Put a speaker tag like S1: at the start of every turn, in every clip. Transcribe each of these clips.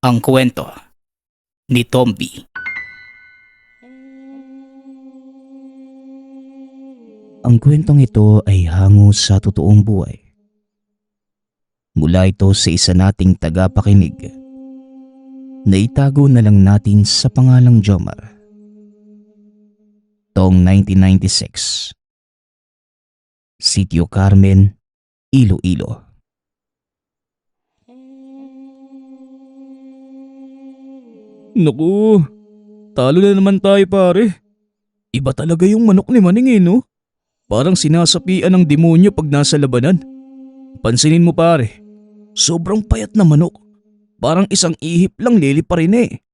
S1: Ang kwento ni Tomby.
S2: Ang kwentong ito ay hango sa totoong buhay. Mula ito sa isa nating tagapakinig na itago na lang natin sa pangalang Jomar. Taong 1996. Sitio Carmen, Iloilo.
S3: Naku, talo na naman tayo pare. Iba talaga yung manok ni Maning no? Parang sinasapian ng demonyo pag nasa labanan. Pansinin mo pare, sobrang payat na manok. Parang isang ihip lang lilipa rin eh.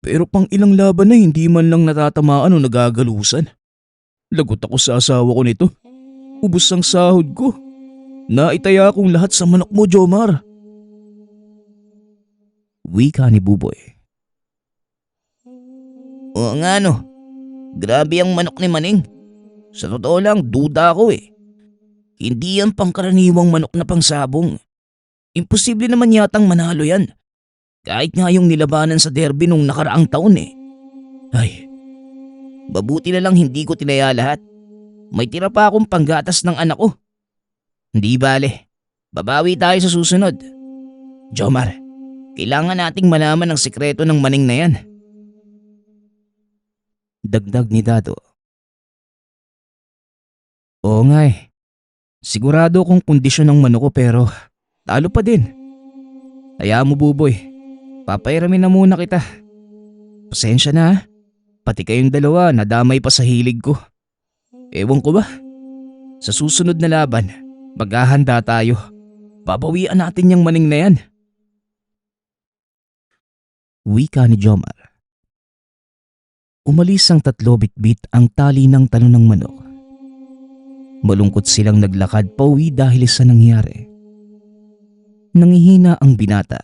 S3: Pero pang ilang laban na hindi man lang natatamaan o nagagalusan. Lagot ako sa asawa ko nito. Ubus ang sahod ko. Naitaya akong lahat sa manok mo, Jomar.
S2: Wika ni Buboy.
S4: Oo nga no, grabe ang manok ni Maning. Sa totoo lang, duda ako eh. Hindi yan pangkaraniwang manok na pangsabong. Imposible naman yatang manalo yan. Kahit nga yung nilabanan sa derby nung nakaraang taon eh. Ay, mabuti na lang hindi ko tinaya lahat. May tira pa akong panggatas ng anak ko. Hindi bale, babawi tayo sa susunod. Jomar, kailangan nating malaman ang sikreto ng Maning na yan.
S2: Dagdag ni Dado. Oo nga eh. Sigurado kung kondisyon ng manok ko pero talo pa din. Hayaan mo Buboy. Papairamin na muna kita. Pasensya na ha. Pati kayong dalawa nadamay pa sa hilig ko. Ewan ko ba? Sa susunod na laban, maghahanda tayo. Babawian natin yung Maning na yan. Wika ni Jomar. Umalis ang tatlo bitbit ang tali ng talon ng manok. Malungkot silang naglakad pauwi dahil sa nangyari. Nangihina ang binata.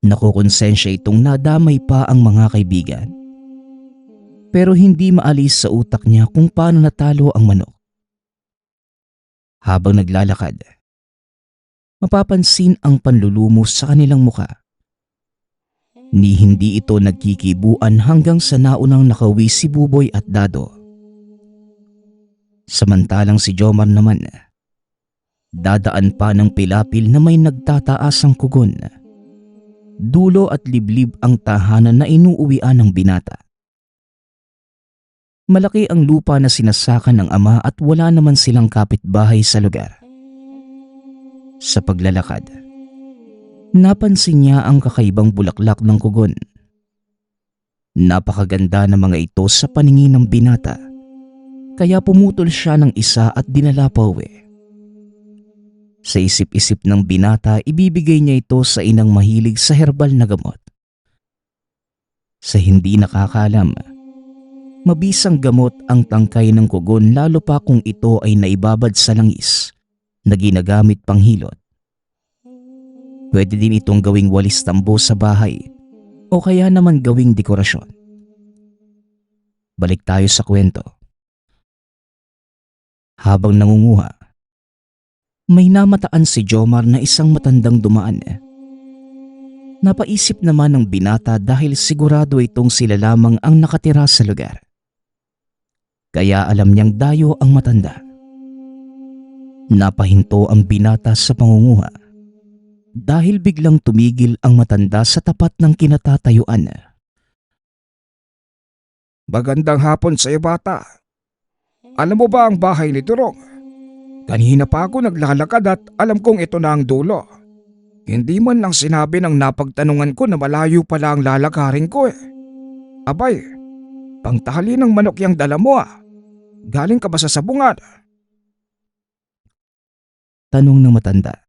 S2: Nakukonsensya itong nadamay pa ang mga kaibigan. Pero hindi maalis sa utak niya kung paano natalo ang manok. Habang naglalakad, mapapansin ang panlulumos sa kanilang muka. Ni hindi ito nagkikibuan hanggang sa naunang nakauwi si Buboy at Dado. Samantalang si Jomar naman, dadaan pa ng pilapil na may nagtataasang kugon. Dulo at liblib ang tahanan na inuuwian ng binata. Malaki ang lupa na sinasakan ng ama at wala naman silang kapitbahay sa lugar. Sa paglalakad, napansin niya ang kakaibang bulaklak ng kugon. Napakaganda ng mga ito sa paningin ng binata, kaya pumutol siya ng isa at dinala pa uwi. Sa isip-isip ng binata, ibibigay niya ito sa inang mahilig sa herbal na gamot. Sa hindi nakakaalam, mabisang gamot ang tangkay ng kugon lalo pa kung ito ay naibabad sa langis na ginagamit panghilot. Pwede din itong gawing walis tambo sa bahay o kaya naman gawing dekorasyon. Balik tayo sa kwento. Habang nangunguha, may namataan si Jomar na isang matandang dumaan. Napaisip naman ng binata dahil sigurado itong sila lamang ang nakatira sa lugar. Kaya alam niyang dayo ang matanda. Napahinto ang binata sa pangunguha dahil biglang tumigil ang matanda sa tapat ng kinatatayuan.
S3: Magandang hapon sa iyo bata. Alam mo ba ang bahay ni Durong? Kanina pa ako naglalakad at alam kong ito na ang dulo. Hindi man lang sinabi ng napagtanungan ko na malayo pala ang lalakarin ko eh. Abay, pangtahali ng manok yang dala mo ah. Galing ka ba sa sabungan?
S2: Tanong ng matanda.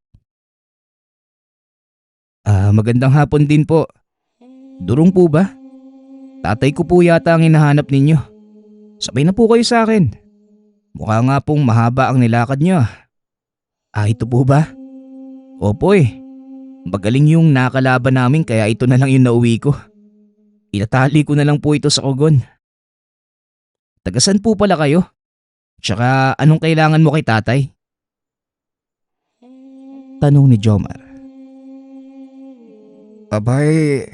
S2: Magandang hapon din po. Durong po ba? Tatay ko po yata ang hinahanap ninyo. Sabay na po kayo sa akin. Mukha nga pong mahaba ang nilakad niyo. Ito po ba? Opo eh. Magaling yung nakalaban namin kaya ito na lang yung nauwi ko. Itatali ko na lang po ito sa kugon. Tagasan po pala kayo? Tsaka anong kailangan mo kay tatay? Tanong ni Jomar.
S3: Abay,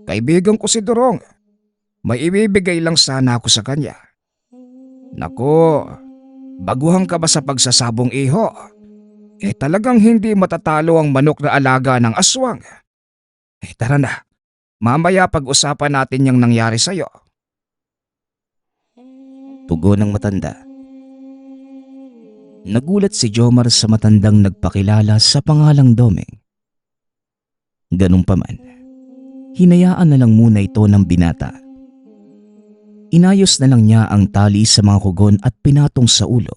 S3: kaibigan ko si Durong. May ibibigay lang sana ako sa kanya. Nako, baguhan ka ba sa pagsasabong iho? Talagang hindi matatalo ang manok na alaga ng aswang. Tara na, mamaya pag-usapan natin yung nangyari sa'yo.
S2: Tugon ng matanda. Nagulat si Jomar sa matandang nagpakilala sa pangalang Domeng. Ganun pa man, hinayaan na lang muna ito ng binata. Inayos na lang niya ang tali sa mga kugon at pinatong sa ulo.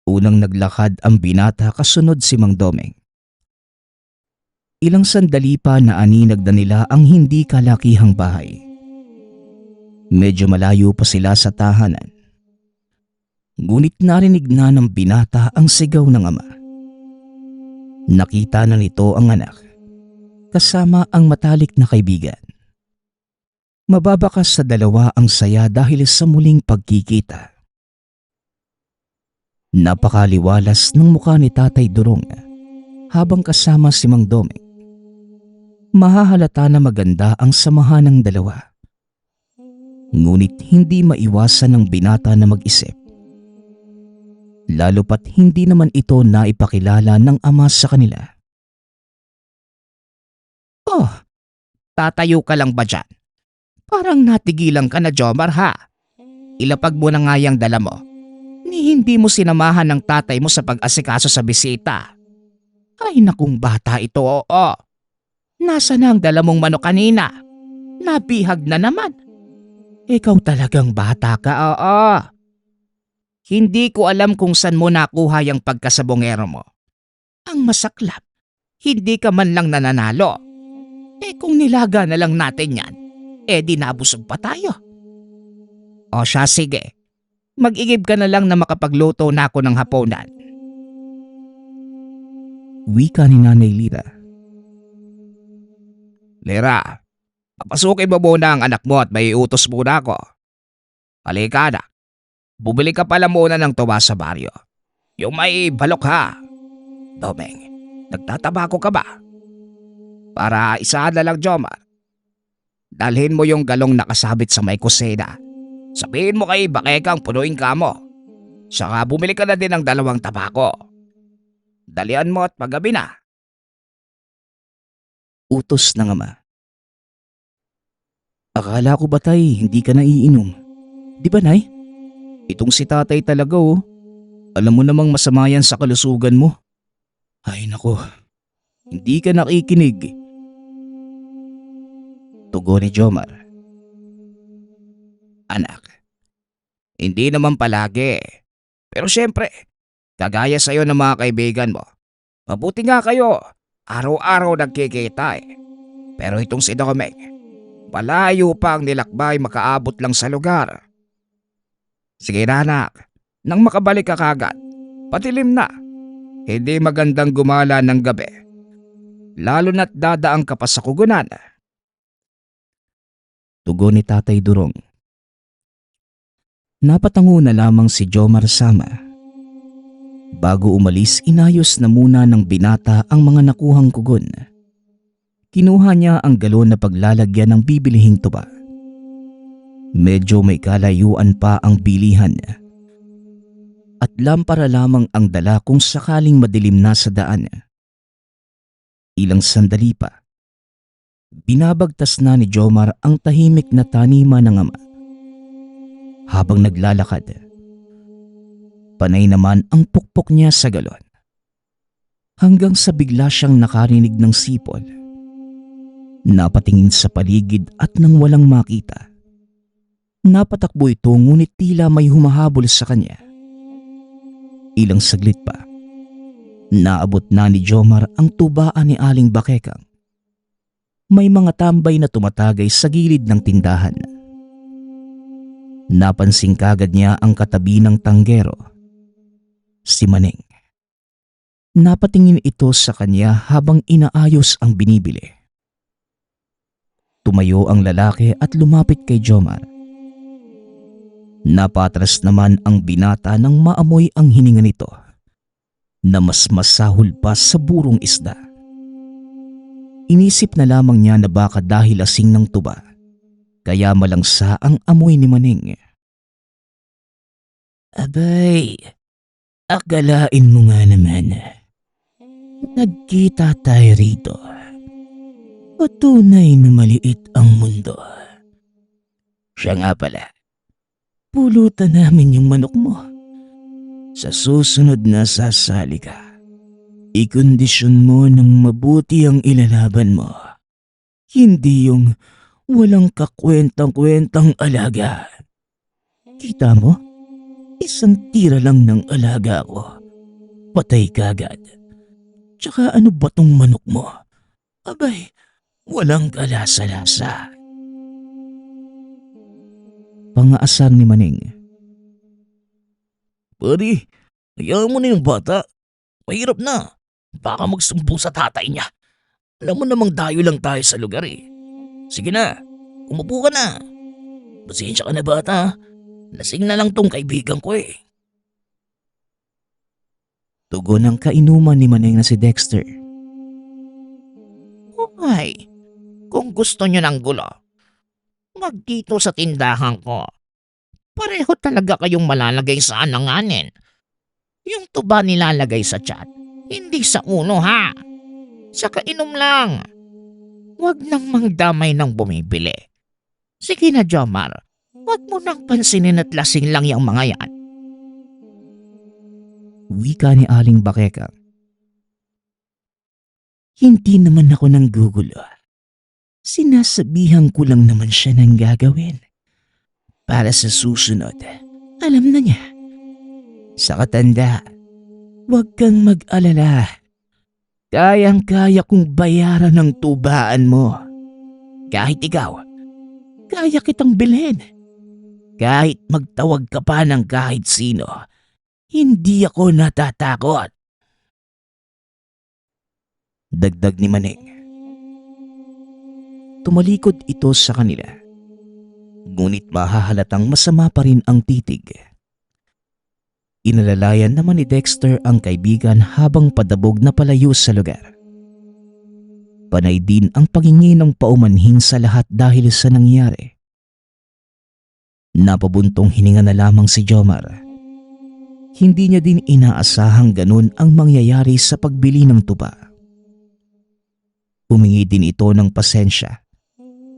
S2: Unang naglakad ang binata kasunod si Mang Domeng. Ilang sandali pa naaninag na nila ang hindi kalakihang bahay. Medyo malayo pa sila sa tahanan. Ngunit narinig na ng binata ang sigaw ng ama. Nakita na nito ang anak, kasama ang matalik na kaibigan. Mababakas sa dalawa ang saya dahil sa muling pagkikita. Napakaliwalas ng mukha ni Tatay Durong habang kasama si Mang Domeng. Mahahalata na maganda ang samahan ng dalawa. Ngunit hindi maiwasan ng binata na mag-isip. Lalo pat hindi naman ito naipakilala ng ama sa kanila.
S1: Oh, tatayo ka lang ba dyan? Parang natigilan ka na, Jomar, ha? Ilapag mo na nga yung dala mo. Ni hindi mo sinamahan ng tatay mo sa pag-asikaso sa bisita. Ay nakung bata ito, oo. Nasa na ang dala mong manok kanina? Nabihag na naman. Ikaw talagang bata ka, oo. Hindi ko alam kung saan mo nakuha yung pagkasabongero mo. Ang masaklap, hindi ka man lang nananalo. Kung nilaga na lang natin yan, di nabusog pa tayo. O siya, sige. Mag-igib ka na lang na makapagluto na ako ng hapunan.
S2: Wika ni Nanay Lira.
S3: Lira, papasukin mo muna ang anak mo at may utos muna ako. Halika na. Bumili ka pala muna ng tuwa sa baryo. Yung may balok ha. Domeng, nagtatabako ka ba? Para isahan na lang, Jomar. Dalhin mo yung galong nakasabit sa may kusina. Sabihin mo kay Bakekang punuin ka mo. Saka bumili ka na din ng 2 tabako. Dalian mo at paggabi na.
S2: Utos ng ama. Akala ko ba tay hindi ka naiinom? Di ba nay? Itong si tatay talaga oh. Alam mo namang masama yan sa kalusugan mo. Ay nako, hindi ka nakikinig. Tugon ni Jomar.
S3: Anak, hindi naman palagi. Pero syempre, kagaya sa'yo ng mga kaibigan mo. Mabuti nga kayo, araw-araw nagkikita eh. Pero itong si Domeng, malayo pa ang nilakbay makaabot lang sa lugar. Sige na anak, nang makabalik ka kagad, patilim na. Hindi magandang gumala ng gabi. Lalo na't dadaang ka pa sa kugunan.
S2: Tugon ni Tatay Durong. Napatango na lamang si Jomar Sama. Bago umalis, inayos na muna ng binata ang mga nakuhang kugon. Kinuha niya ang galon na paglalagyan ng bibilihing tuba. Medyo may kalayuan pa ang bilihan niya. At lampara lamang ang dala kung sakaling madilim na sa daan. Ilang sandali pa, binabagtas na ni Jomar ang tahimik na taniman ng ama. Habang naglalakad, panay naman ang pukpok niya sa galon. Hanggang sa bigla siyang nakarinig ng sipol. Napatingin sa paligid at nang walang makita. Napatakbo ito ngunit tila may humahabol sa kanya. Ilang saglit pa, naabot na ni Jomar ang tubaan ni Aling Bakekang. May mga tambay na tumatagay sa gilid ng tindahan. Napansin kagad niya ang katabi ng tanggero, si Maneng. Napatingin ito sa kanya habang inaayos ang binibili. Tumayo ang lalaki at lumapit kay Jomar. Napatras naman ang binata nang maamoy ang hininga nito na mas masahol pa sa burong isda. Inisip na lamang niya na baka dahil lasing ng tuba, kaya malangsa ang amoy ni Maneng.
S4: Abay, akalain mo nga naman. Nagkita tayo rito. Patunay na maliit ang mundo. Siya nga pala, pulutan namin yung manok mo. Sa susunod na sasali ka, ikondisyon mo ng mabuti ang ilalaban mo. Hindi yung walang kakwentang-kwentang alaga. Kita mo? Isang tira lang ng alaga ko. Patay kagad. Tsaka ano ba tong manok mo? Abay, walang kalasa-lasa.
S2: Pangaasar ni Maneng.
S4: Pari, hayaan mo na yung bata. Mahirap na. Baka magsumbong sa tatay niya. Alam mo namang dayo lang tayo sa lugar eh. Sige na, umupo ka na. Pasensya ka na bata. Lasing na lang tong kaibigan ko eh.
S2: Tugon ng kainuman ni Maneng na si Dexter.
S1: Ay, kung gusto nyo ng gulo, magdito sa tindahan ko. Pareho talaga kayong malalagay sa ananganin. Yung tuba nilalagay sa tiyan, hindi sa ulo ha. Sa kainom lang. Huwag nang mangdamay ng bumibili. Sige na, Jomar. Huwag mo nang pansinin at lasing lang yung mga yan.
S2: Wika ni Aling Bakeka.
S4: Hindi naman ako nang gugulo. Sinasabihan ko lang naman siya ng gagawin. Para sa susunod, alam na niya. Sa katanda, huwag kang mag-alala. Kayang-kaya kong bayaran ng tubaan mo. Kahit ikaw, kaya kitang bilhin. Kahit magtawag ka pa ng kahit sino, hindi ako natatakot.
S2: Dagdag ni Maneng. Tumalikod ito sa kanila. Ngunit mahahalatang masama pa rin ang titig. Inalalayan naman ni Dexter ang kaibigan habang padabog na palayo sa lugar. Panay din ang paghingi ng paumanhin sa lahat dahil sa nangyari. Napabuntong hininga na lamang si Jomar. Hindi niya din inaasahang ganun ang mangyayari sa pagbili ng tuba. Humingi din ito ng pasensya.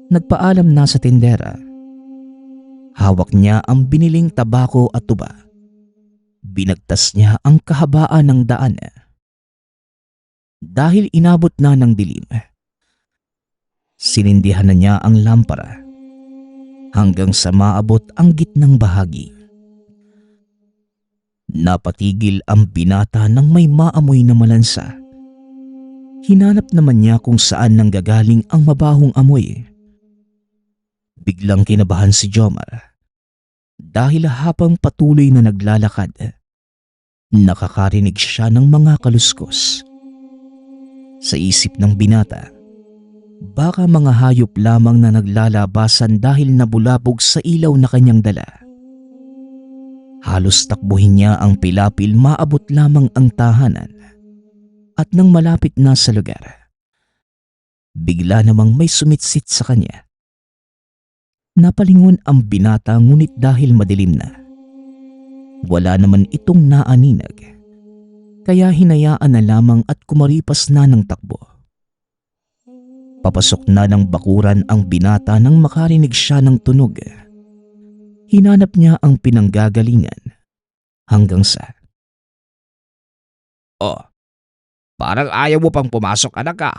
S2: Nagpaalam na sa tindera. Hawak niya ang biniling tabako at tuba. Binagtas niya ang kahabaan ng daan. Dahil inabot na ng dilim, sinindihan na niya ang lampara hanggang sa maabot ang gitnang bahagi. Napatigil ang binata nang may maamoy na malansa. Hinanap naman niya kung saan nanggagaling ang mabahong amoy. Biglang kinabahan si Jomar dahil habang patuloy na naglalakad, nakakarinig siya ng mga kaluskos. Sa isip ng binata, baka mga hayop lamang na naglalabasan dahil nabulabog sa ilaw na kanyang dala. Halos takbuhin niya ang pilapil maabot lamang ang tahanan. At nang malapit na sa lugar, bigla namang may sumitsit sa kanya. Napalingon ang binata ngunit dahil madilim na, wala naman itong naaninag. Kaya hinayaan na lamang at kumaripas na ng takbo. Papasok na ng bakuran ang binata nang makarinig siya ng tunog. Hinanap niya ang pinanggagalingan hanggang sa...
S1: Oh, parang ayaw mo pang pumasok, anak ka.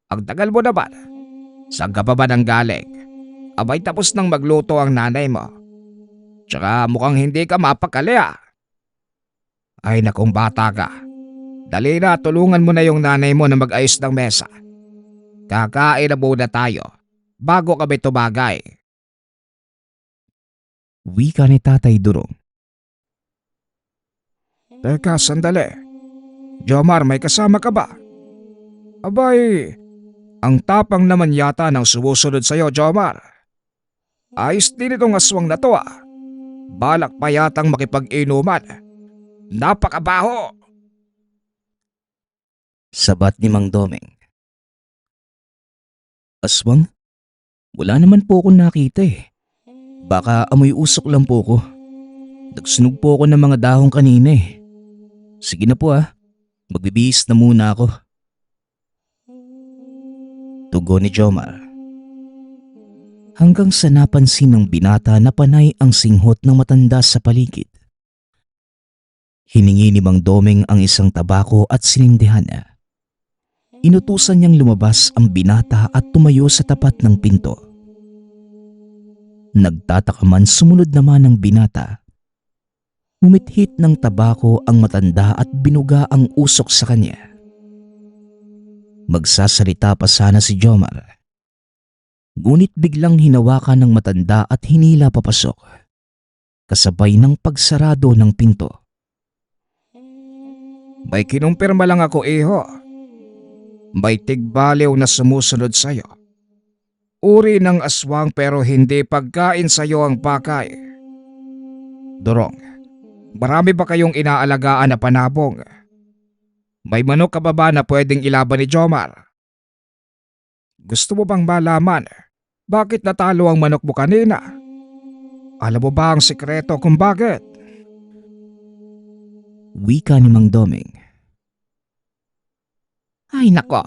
S1: Ang tagal mo naman. Saan ka pa ba nang galing? Abay tapos nang magluto ang nanay mo. Tsaka mukhang hindi ka mapakali ah. Ay nakong bata ka. Dali na, tulungan mo na yung nanay mo na mag-ayos ng mesa. Kakain na muna tayo bago kami tumagay.
S2: Wika ni Tatay Durong.
S3: Teka, sandali. Jomar, may kasama ka ba? Abay, ang tapang naman yata ng sumusunod sa'yo, Jomar. Ayos din itong aswang na to ah. Balak pa yatang makipag-inuman. Napakabaho!
S2: Sabat ni Mang Domeng. Aswang? Wala naman po akong nakita eh. Baka amoy usok lang po ko. Nagsunog po ako ng mga dahon kanina eh. Sige na po magbibihis na muna ako. Tugon ni Jomar. Hanggang sa napansin ng binata na panay ang singhot ng matanda sa paligid. Hiningi ni Mang Doming ang isang tabako at sinindihan niya. Inutusan niyang lumabas ang binata at tumayo sa tapat ng pinto. Nagtataka man sumunod naman ang binata. Humithit ng tabako ang matanda at binuga ang usok sa kanya. Magsasalita pa sana si Jomar. Ngunit biglang hinawakan ng matanda at hinila papasok. Kasabay ng pagsarado ng pinto.
S1: May kinumpirma lang ako, iho. May tigbaliw na sumusunod sa'yo. Uri ng aswang pero hindi pagkain sa'yo ang pakay. Dorong, marami ba kayong inaalagaan na panabong? May manok ka ba na pwedeng ilaban ni Jomar? Gusto mo bang malaman bakit natalo ang manok mo kanina? Alam mo ba ang sikreto kung bakit?
S2: Wika ni Mang Doming.
S1: Ay nako,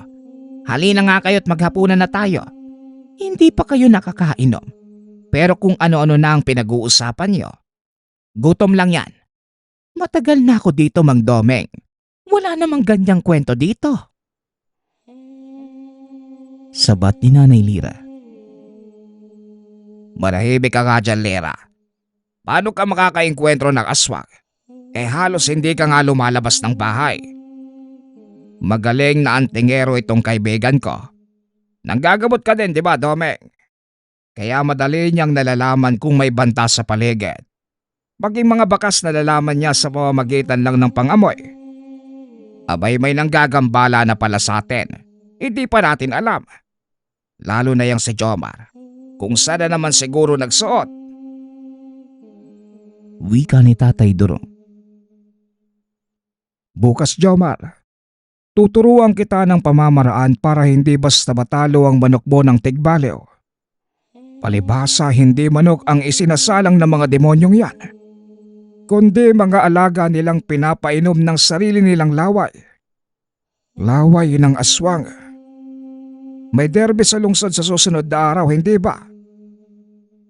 S1: halina nga kayo't maghapunan na tayo. Hindi pa kayo nakakainom. Pero kung ano-ano na ang pinag-uusapan nyo, gutom lang yan. Matagal na ako dito, Mang Doming. Wala namang ganyang kwento dito.
S2: Sabat ni Nanay Lira.
S1: Marahibig ka nga dyan, Lera. Paano ka makakaengkwentro ng aswang? Halos hindi ka nga lumalabas ng bahay. Magaling na antingero itong kaibigan ko. Nanggagamot ka din, di ba, Domeng? Kaya madali niyang nalalaman kung may banta sa paligid. Maging mga bakas nalalaman niya sa pamamagitan lang ng pangamoy. Abay may nanggagambala na pala sa atin. Hindi pa natin alam. Lalo na yang si Jomar. Kung saan na naman siguro nagsuot.
S2: Wika ni Tatay Durong.
S1: Bukas, Jomar. Tuturuan kita ng pamamaraan para hindi basta matalo ang manok mo ng tigbaliw. Palibhasa hindi manok ang isinasalang ng mga demonyong yan, kundi mga alaga nilang pinapainom ng sarili nilang laway. Laway ng aswang. May derby sa lungsod sa susunod na araw, hindi ba?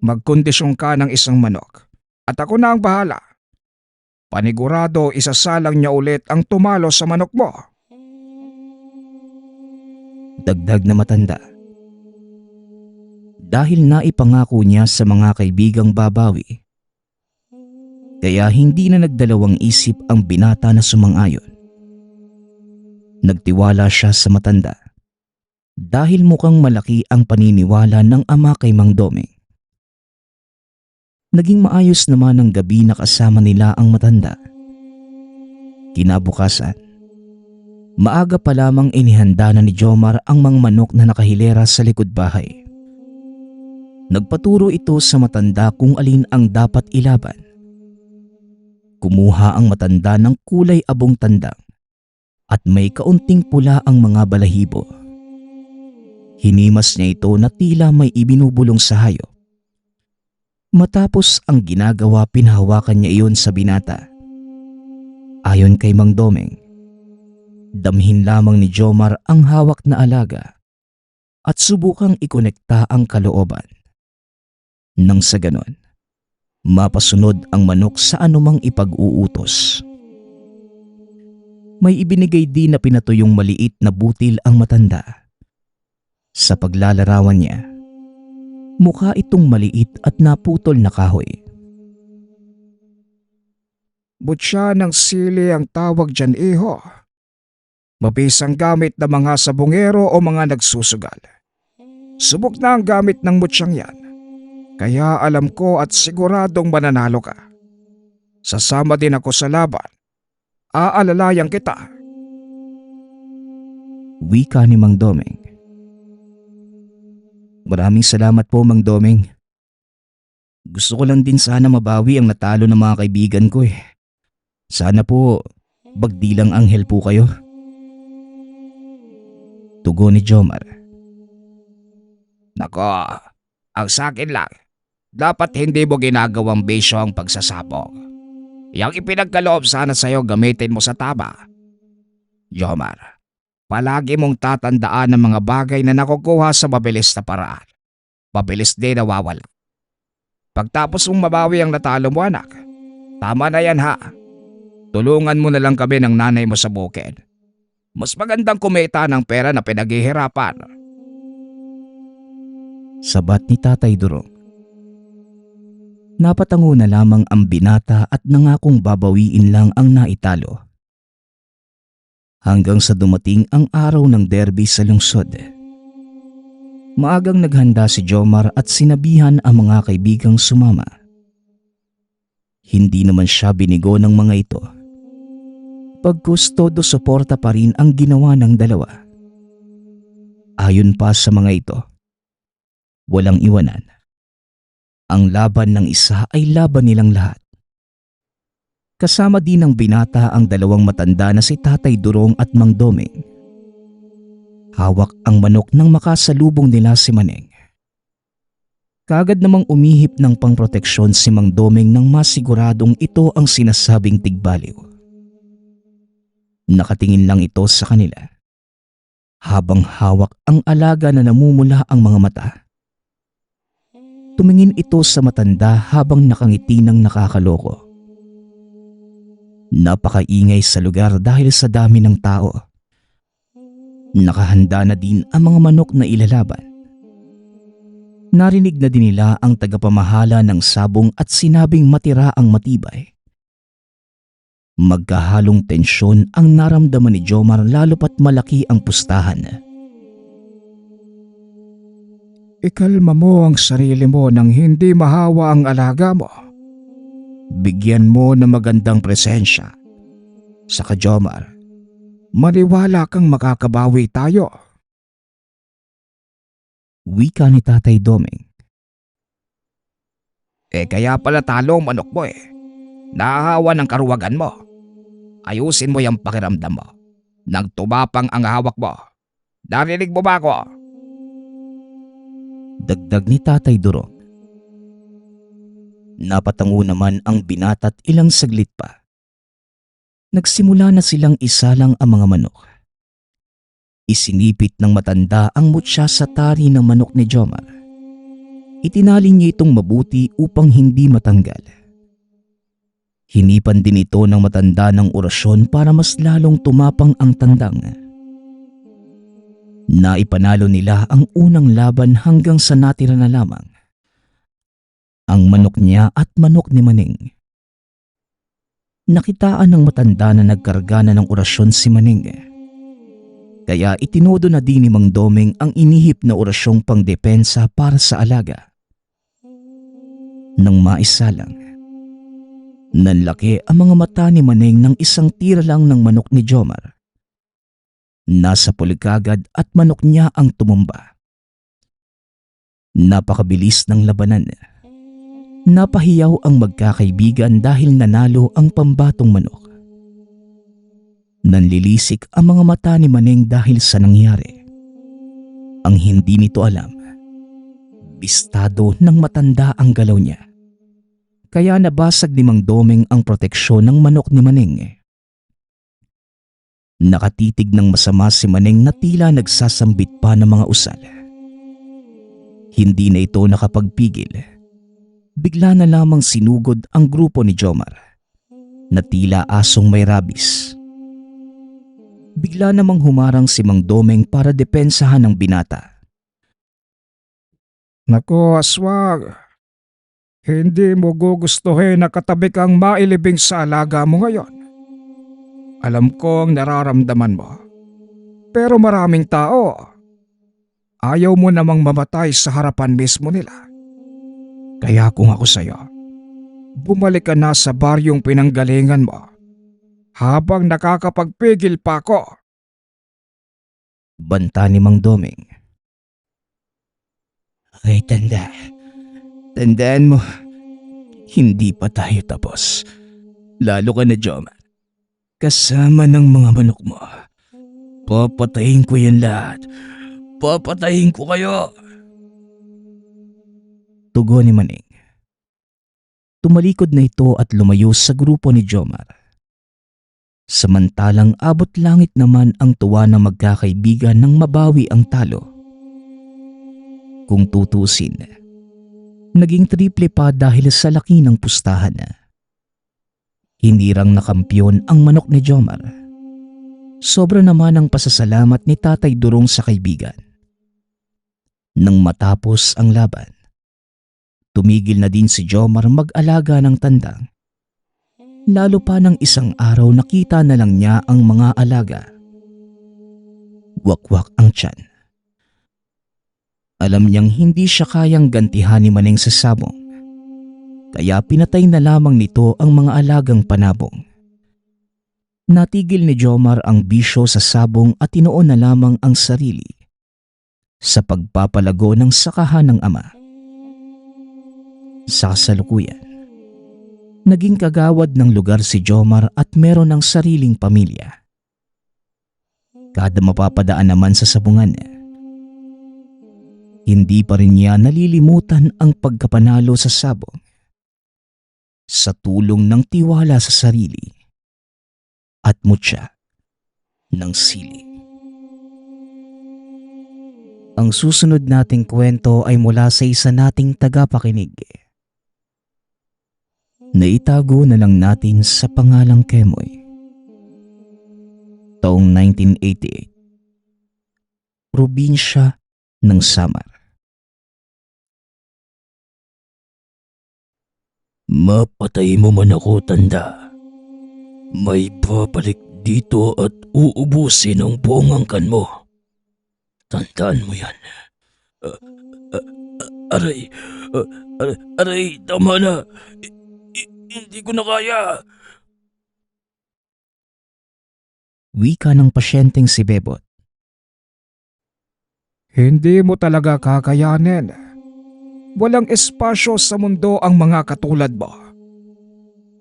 S1: Magkondisyon ka ng isang manok at ako na ang bahala. Panigurado isasalang niya ulit ang tumalo sa manok mo.
S2: Dagdag na matanda. Dahil naipangako niya sa mga kaibigang babawi, kaya hindi na nagdalawang isip ang binata na sumang-ayon. Nagtiwala siya sa matanda dahil mukhang malaki ang paniniwala ng ama kay Mang Doming. Naging maayos naman ang gabi na kasama nila ang matanda. Kinabukasan, maaga pa lamang inihanda na ni Jomar ang mga manok na nakahilera sa likod bahay. Nagpaturo ito sa matanda kung alin ang dapat ilaban. Kumuha ang matanda ng kulay abong tandang at may kaunting pula ang mga balahibo. Hinimas niya ito na tila may ibinubulong sa hayop. Matapos ang ginagawa, pinahawakan niya iyon sa binata. Ayon kay Mang Doming, damhin lamang ni Jomar ang hawak na alaga at subukang ikonekta ang kalooban. Nang sa ganon, mapasunod ang manok sa anumang ipag-uutos. May ibinigay din na pinatuyong maliit na butil ang matanda. Sa paglalarawan niya, mukha itong maliit at naputol na kahoy.
S1: Butya ng sili ang tawag dyan, iho. Mabisang gamit ng mga sabungero o mga nagsusugal. Subok na ang gamit ng mutsyang yan. Kaya alam ko at siguradong mananalo ka. Sasama din ako sa laban. Aalalayan kita.
S2: Wika ni Mang Doming. Maraming salamat po, Mang Doming. Gusto ko lang din sana mabawi ang natalo ng mga kaibigan ko eh. Sana po, bagdilang anghel po kayo. Tugon ni Jomar.
S1: Nako, ang sakin lang, dapat hindi mo ginagawang bisyo ang pagsasapong. Yang ipinagkaloob sana sa'yo gamitin mo sa tama. Jomar, palagi mong tatandaan ang mga bagay na nakukuha sa mabilis na paraan. Mabilis din nawawala. Pagtapos mong mabawi ang natalo mo anak, tama na yan ha. Tulungan mo na lang kami ng nanay mo sa bukid. Mas magandang kumita ng pera na pinaghihirapan.
S2: Sabat ni Tatay Durong. Napatango na lamang ang binata at nangakong babawiin lang ang naitalo. Hanggang sa dumating ang araw ng derby sa lungsod. Maagang naghanda si Jomar at sinabihan ang mga kaibigang sumama. Hindi naman siya binigo ng mga ito. Pagkus todo suporta pa rin ang ginawa ng dalawa. Ayon pa sa mga ito, walang iwanan. Ang laban ng isa ay laban nilang lahat. Kasama din ng binata ang dalawang matanda na si Tatay Durong at Mang Domeng. Hawak ang manok nang makasalubong nila si Maneng. Kaagad namang umihip ng pangproteksyon si Mang Domeng nang masiguradong ito ang sinasabing tigbaliw. Nakatingin lang ito sa kanila. Habang hawak ang alaga na namumula ang mga mata. Tumingin ito sa matanda habang nakangiti ng nakakaloko. Napakaingay sa lugar dahil sa dami ng tao. Nakahanda na din ang mga manok na ilalaban. Narinig na din nila ang tagapamahala ng sabong at sinabing matira ang matibay. Magkahalong tensyon ang naramdaman ni Jomar lalo pat malaki ang pustahan.
S1: Ikalma mo ang sarili mo nang hindi mahawa ang alaga mo. Bigyan mo ng magandang presensya. Saka Jomar, maniwala kang makakabawi tayo.
S2: Wika ni Tatay Domeng.
S1: Kaya pala talo ang manok mo Nahahawa ng karuwagan mo. Ayusin mo yung pakiramdam mo. Nang tumapang ang hawak mo. Narinig mo ba ako?
S2: Dagdag ni Tatay Durong. Napatango naman ang binata at ilang saglit pa. Nagsimula na silang isalang ang mga manok. Isinipit ng matanda ang mutya sa tari ng manok ni Jomar. Itinali niya itong mabuti upang hindi matanggal. Hinipan din ito ng matanda ng orasyon para mas lalong tumapang ang tandang. Naipanalo nila ang unang laban hanggang sa natira na lamang ang manok niya at manok ni Maneng. Nakitaan ng matanda na nagkarga na ng orasyon si Maneng. Kaya itinodo na din ni Mang Domeng ang inihip na orasyong pangdepensa para sa alaga. Nang maisalang, nanlaki ang mga mata ni Maneng ng isang tira lang ng manok ni Jomar. Nasa pulikagad at manok niya ang tumumba. Napakabilis ng labanan. Napahiyaw ang magkakaibigan dahil nanalo ang pambatong manok. Nanlilisik ang mga mata ni Maneng dahil sa nangyari. Ang hindi nito alam, bistado ng matanda ang galaw niya. Kaya nabasag ni Mang Domeng ang proteksyon ng manok ni Maneng. Nakatitig ng masama si Maneng na tila nagsasambit pa ng mga usal. Hindi na ito nakapagpigil. Bigla na lamang sinugod ang grupo ni Jomar na tila asong may rabis. Bigla namang humarang si Mang Domeng para depensahan ng binata.
S1: Naku, aswang. Hindi mo gugustuhin na katabi kang mailibing sa alaga mo ngayon. Alam ko ang nararamdaman mo. Pero maraming tao. Ayaw mo namang mamatay sa harapan mismo nila. Kaya kung ako sa'yo, bumalik ka na sa baryong pinanggalingan mo habang nakakapagpigil pa ako.
S2: Banta ni Mang Domeng.
S3: Ay tanda, tandaan mo, hindi pa tayo tapos. Lalo ka na Jomar. Kasama ng mga manok mo. Papatayin ko yan lahat. Papatayin ko kayo.
S2: Tugon ni Maneng. Tumalikod na ito at lumayo sa grupo ni Jomar. Samantalang abot langit naman ang tuwa ng magkakaibigan nang mabawi ang talo. Kung tutusin, naging triple pa dahil sa laki ng pustahan. Hindi rang nakampyon ang manok ni Jomar. Sobra naman ang pasasalamat ni Tatay Durong sa kaibigan. Nang matapos ang laban, tumigil na din si Jomar mag-alaga ng tandang. Lalo pa ng isang araw nakita na lang niya ang mga alaga. Wakwak ang tiyan. Alam niyang hindi siya kayang gantihan ni Maneng sa sabong. Kaya pinatay na lamang nito ang mga alagang panabong. Natigil ni Jomar ang bisyo sa sabong at tinuon na lamang ang sarili sa pagpapalago ng sakahan ng ama. Sa kasalukuyan, naging kagawad ng lugar si Jomar at meron ng sariling pamilya. Kada mapapadaan naman sa sabungan, hindi pa rin niya nalilimutan ang pagkapanalo sa sabong sa tulong ng tiwala sa sarili at mutya ng sili. Ang susunod nating kwento ay mula sa isa nating tagapakinig. Naitago na lang natin sa pangalang Kemoy. Taong 1988. Probinsya ng Samar.
S3: Mapatay mo man ako, tanda. May babalik dito at uubusin ang buong angkan mo. Tandaan mo yan. Aray, aray, tama na. Hindi ko na kaya.
S2: Wika ng pasyenteng si Bebot.
S1: Hindi mo talaga kakayanin. Walang espasyo sa mundo ang mga katulad mo.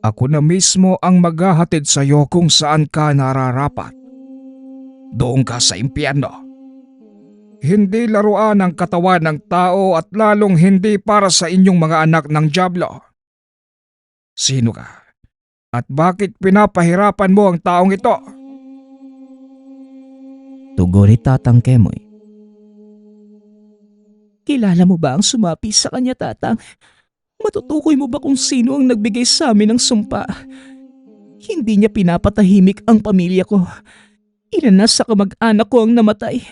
S1: Ako na mismo ang maghahatid sa iyo kung saan ka nararapat. Doon ka sa impyerno. Hindi laruan ang katawan ng tao at lalong hindi para sa inyong mga anak ng dyablo. Sino ka? At bakit pinapahirapan mo ang taong ito?
S2: Tugon ni Tatang Kemoy. Kilala mo ba ang sumapi sa kanya, Tatang? Matutukoy mo ba kung sino ang nagbigay sa amin ng sumpa? Hindi niya pinapatahimik ang pamilya ko. Ilan na sa kamag-anak ko ang namatay.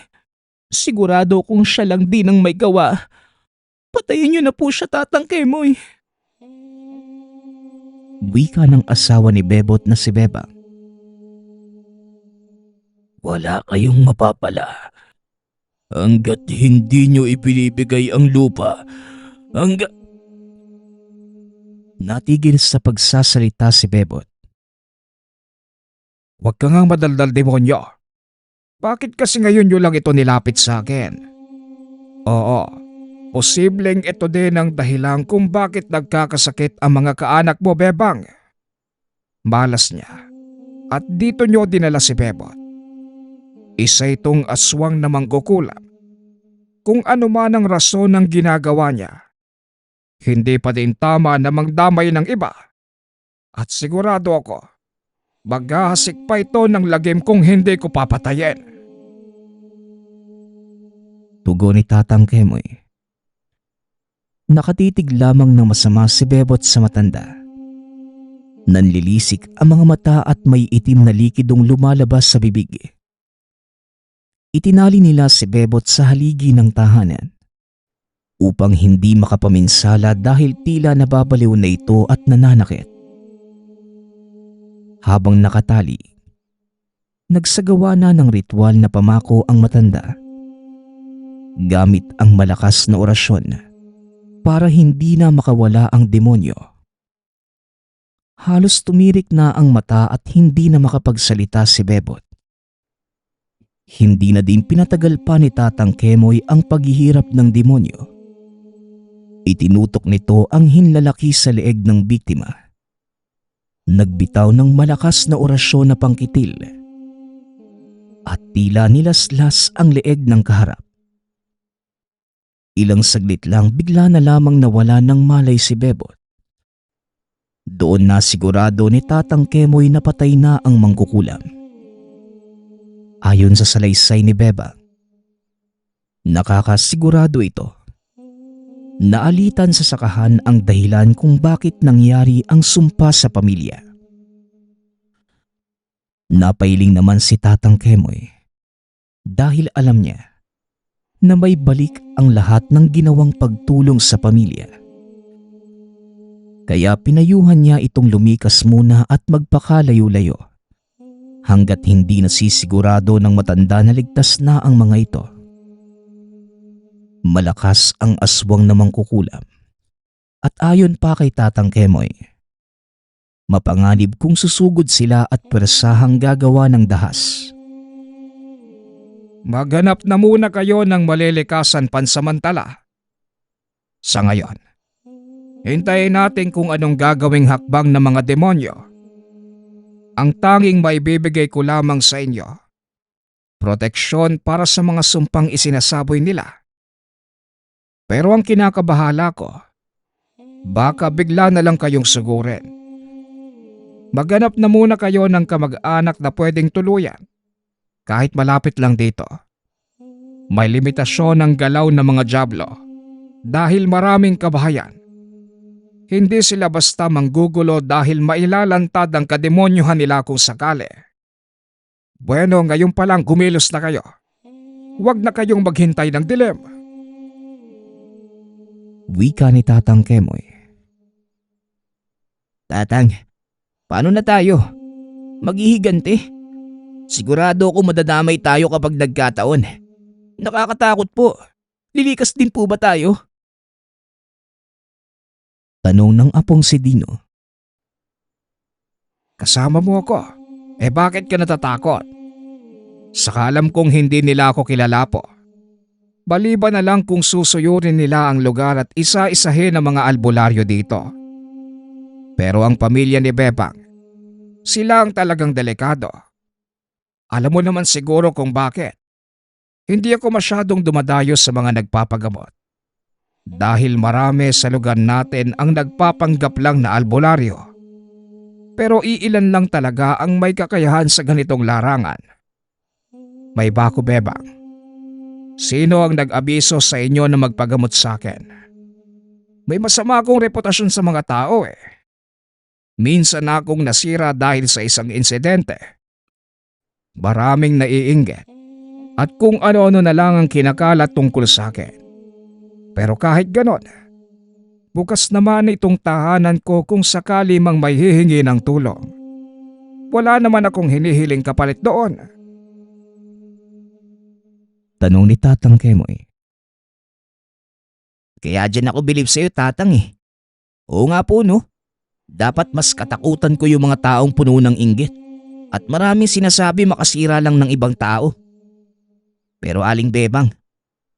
S2: Sigurado kung siya lang din ang may gawa. Patayin niyo na po siya, Tatang Kemoy. Wika ng asawa ni Bebot na si Bebang.
S3: Wala kayong mapapala. Hanggat hindi nyo ibinibigay ang lupa,
S2: Natigil sa pagsasalita si Bebot.
S1: Huwag ka ngang madaldal, demonyo. Bakit kasi ngayon nyo lang ito nilapit sa akin? Oo, posibleng ito din ang dahilan kung bakit nagkakasakit ang mga kaanak mo, Bebang. Malas niya. At dito nyo dinala si Bebot. Isa itong aswang na mangkukulam. Kung ano man ang rason ng ginagawa niya, hindi pa din tama na mangdamay ng iba. At sigurado ako, maghahasik pa ito ng lagim kung hindi ko papatayin.
S2: Tugon ni Tatang Kemoy. Nakatitig lamang ng masama si Bebot sa matanda. Nanlilisik ang mga mata at may itim na likidong lumalabas sa bibig. Itinali nila si Bebot sa haligi ng tahanan upang hindi makapaminsala dahil tila nababaliw na ito at nananakit. Habang nakatali, nagsagawa na ng ritual na pamako ang matanda gamit ang malakas na orasyon para hindi na makawala ang demonyo. Halos tumirik na ang mata at hindi na makapagsalita si Bebot. Hindi na din pinatagal pa ni Tatang Kemoy ang paghihirap ng demonyo. Itinutok nito ang hinlalaki sa leeg ng biktima. Nagbitaw ng malakas na orasyon na pangkitil at tila nilaslas ang leeg ng kaharap. Ilang saglit lang bigla na lamang nawala ng malay si Bebot. Doon na sigurado ni Tatang Kemoy na patay na ang mangkukulam. Ayon sa salaysay ni Bebang, nakakasigurado ito. Naalitan sa sakahan ang dahilan kung bakit nangyari ang sumpa sa pamilya. Napailing naman si Tatang Kemoy dahil alam niya na may balik ang lahat ng ginawang pagtulong sa pamilya. Kaya pinayuhan niya itong lumikas muna at magpakalayo-layo hanggat hindi nasisigurado ng matanda na ligtas na ang mga ito. Malakas ang aswang na mangkukulam at ayon pa kay Tatang Kemoy, mapanganib kung susugod sila at persahang gagawa ng dahas.
S1: Maghanap na muna kayo ng malilikasan pansamantala. Sa ngayon, hintayin natin kung anong gagawing hakbang ng mga demonyo. Ang tanging maibibigay ko lamang sa inyo, proteksyon para sa mga sumpang isinasaboy nila. Pero ang kinakabahala ko, baka bigla na lang kayong sugurin. Maghanap na muna kayo ng kamag-anak na pwedeng tuluyan, kahit malapit lang dito. May limitasyon ng galaw ng mga dyablo dahil maraming kabahayan. Hindi sila basta manggugulo dahil mailalantad ang kademonyohan nila kung sakali. Bueno, ngayon pa lang gumilos na kayo. Huwag na kayong maghintay ng dilim.
S2: Wika ni Tatang Kemoy.
S4: Tatang, paano na tayo? Maghihiganti? Sigurado ako madadamay tayo kapag nagkataon. Nakakatakot po. Lilikas din po ba tayo?
S2: Tanong ng apong si Dino.
S1: Kasama mo ako. Bakit ka natatakot? Saka alam kong hindi nila ako kilala po. Baliban na lang kung susuyurin nila ang lugar at isa-isahin ang mga albularyo dito. Pero ang pamilya ni Bebang, sila ang talagang delikado. Alam mo naman siguro kung bakit. Hindi ako masyadong dumadayo sa mga nagpapagamot. Dahil marami sa lugar natin ang nagpapanggap lang na albularyo. Pero iilan lang talaga ang may kakayahan sa ganitong larangan. May bako, Bebang. Sino ang nag-abiso sa inyo na magpagamot sa akin? May masama akong reputasyon sa mga tao Minsan akong nasira dahil sa isang insidente. Maraming naiinggit at kung ano-ano na lang ang kinakalat tungkol sa akin. Pero kahit ganon, bukas naman itong tahanan ko kung sakali mang may hihingi ng tulong. Wala naman akong hinihiling kapalit doon.
S2: Tanong ni Tatang Kemoy.
S4: Kaya dyan ako bilib sa'yo, Tatang Oo nga po, no? Dapat mas katakutan ko yung mga taong puno ng inggit at maraming sinasabi makasira lang ng ibang tao. Pero Aling Bebang,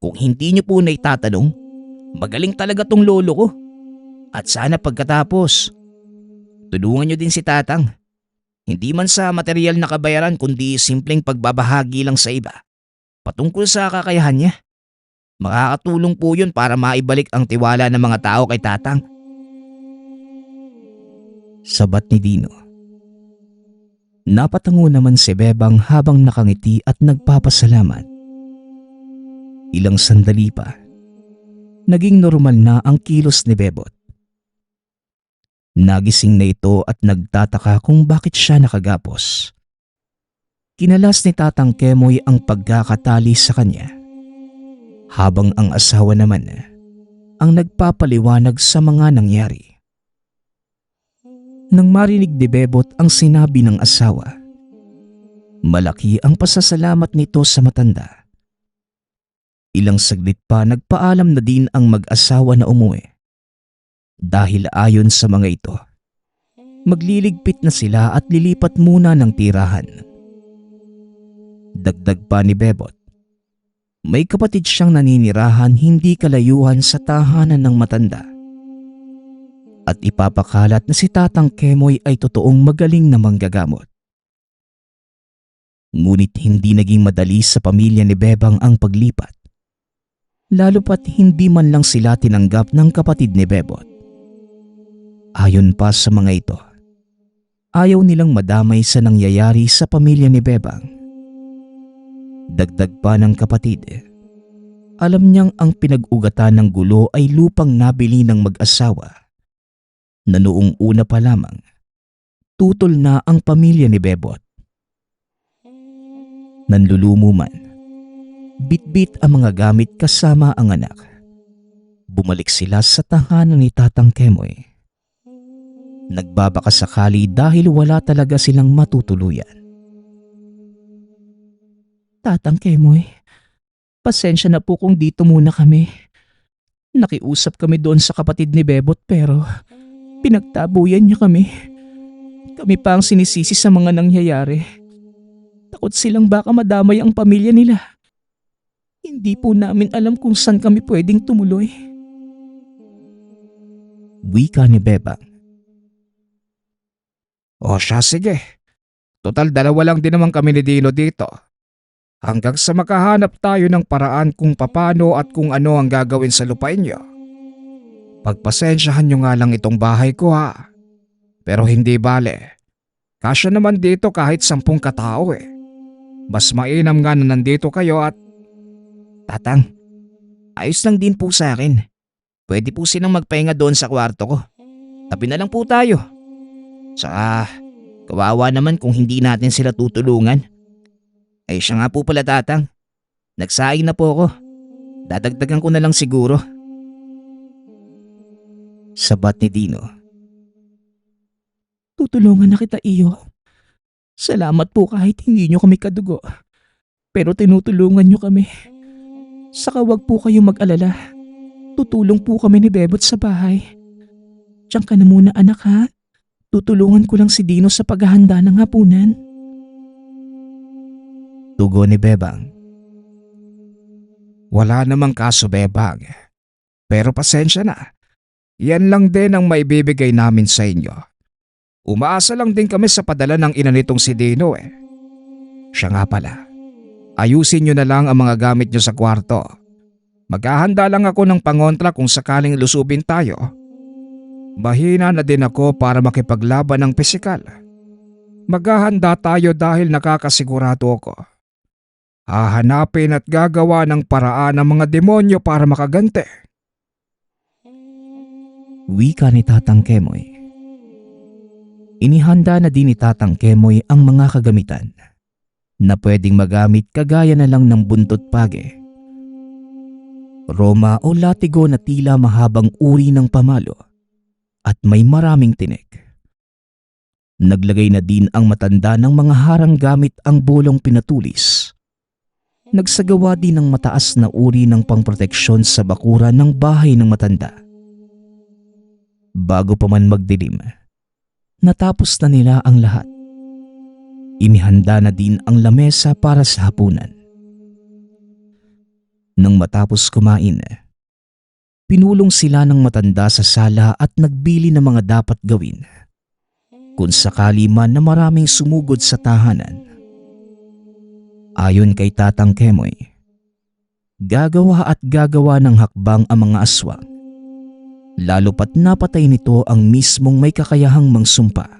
S4: kung hindi niyo po na itatanong, magaling talaga tong lolo ko. At sana pagkatapos, tulungan niyo din si Tatang. Hindi man sa material na kabayaran kundi simpleng pagbabahagi lang sa iba. Patungkol sa kakayahan niya. Makakatulong po yun para maibalik ang tiwala ng mga tao kay Tatang.
S2: Sabat ni Dino. Napatango naman si Bebang habang nakangiti at nagpapasalamat. Ilang sandali pa, naging normal na ang kilos ni Bebot. Nagising na ito at nagtataka kung bakit siya nakagapos. Kinalas ni Tatang Kemoy ang pagkakatali sa kanya, habang ang asawa naman ang nagpapaliwanag sa mga nangyari. Nang marinig ni Bebot ang sinabi ng asawa, malaki ang pasasalamat nito sa matanda. Ilang saglit pa nagpaalam na din ang mag-asawa na umuwi. Dahil ayon sa mga ito, magliligpit na sila at lilipat muna ng tirahan. Dagdag pa ni Bebot, may kapatid siyang naninirahan hindi kalayuhan sa tahanan ng matanda. At ipapakalat na si Tatang Kemoy ay totoong magaling na manggagamot. Ngunit hindi naging madali sa pamilya ni Bebang ang paglipat. lalo pat hindi man lang sila tinanggap ng kapatid ni Bebot. Ayon pa sa mga ito, ayaw nilang madamay sa nangyayari sa pamilya ni Bebang. Dagdag pa ng kapatid, alam niyang ang pinag-ugatan ng gulo ay lupang nabili ng mag-asawa na noong una pa lamang tutol na ang pamilya ni Bebot. Nanlulumo man, bitbit ang mga gamit kasama ang anak. Bumalik sila sa tahanan ni Tatang Kemoy. Nagbabaka sakali dahil wala talaga silang matutuluyan. Tatang Kemoy, pasensya na po kung dito muna kami. Nakiusap kami doon sa kapatid ni Bebot pero pinagtabuyan niya kami. Kami pa ang sinisisi sa mga nangyayari. Takot silang baka madamay ang pamilya nila. Hindi po namin alam kung saan kami pwedeng tumuloy. Wika ni Bebang.
S1: O siya, sige. Total dalawa lang din naman kami ni Dino dito. Hanggang sa makahanap tayo ng paraan kung papano at kung ano ang gagawin sa lupain niyo. Pagpasensyahan niyo nga lang itong bahay ko ha. Pero hindi bale. Kasya naman dito kahit 10 katao eh. Mas mainam nga na nandito kayo at…
S4: Tatang, ayos lang din po sa akin. Pwede po silang magpahinga doon sa kwarto ko. Tabi na lang po tayo. Saka, kawawa naman kung hindi natin sila tutulungan. Ay siya nga po pala tatang. Nagsaing na po ako. Dadagdagan ko na lang siguro.
S2: Sabat ni Dino. Tutulungan na kita, iyo. Salamat po kahit hindi nyo kami kadugo. Pero tinutulungan nyo kami. Saka wag po kayong mag-alala. Tutulong po kami ni Bebot sa bahay. Diyan ka na muna anak ha. Tutulungan ko lang si Dino sa paghahanda ng hapunan.
S1: Tugon ni Bebang. Wala namang kaso, Bebang. Pero pasensya na. Yan lang din ang maibibigay namin sa inyo. Umaasa lang din kami sa padala ng ina nitong si Dino eh. Siya nga pala. Ayusin nyo na lang ang mga gamit nyo sa kwarto. Maghahanda lang ako ng pangontra kung sakaling lusubin tayo. Mahina na din ako para makipaglaban ng pisikal. Maghahanda tayo dahil nakakasigurado ako. Hahanapin at gagawa ng paraan ng mga demonyo para makagante.
S2: Wika ni Tatang Kemoy. Inihanda na din ni Tatang Kemoy ang mga kagamitan na pwedeng magamit kagaya na lang ng buntot page, roma o latigo na tila mahabang uri ng pamalo at may maraming tinik. Naglagay na din ang matanda ng mga harang gamit ang bolong pinatulis. Nagsagawa din ng mataas na uri ng pangproteksyon sa bakuran ng bahay ng matanda. Bago pa man magdilim, natapos na nila ang lahat. Inihanda na din ang lamesa para sa hapunan. Nang matapos kumain, pinulong sila ng matanda sa sala at nagbili ng mga dapat gawin kung sakali man na maraming sumugod sa tahanan. Ayon kay Tatang Kemoy, gagawa at gagawa ng hakbang ang mga aswang, lalo pat napatay nito ang mismong may kakayahang mangsumpa.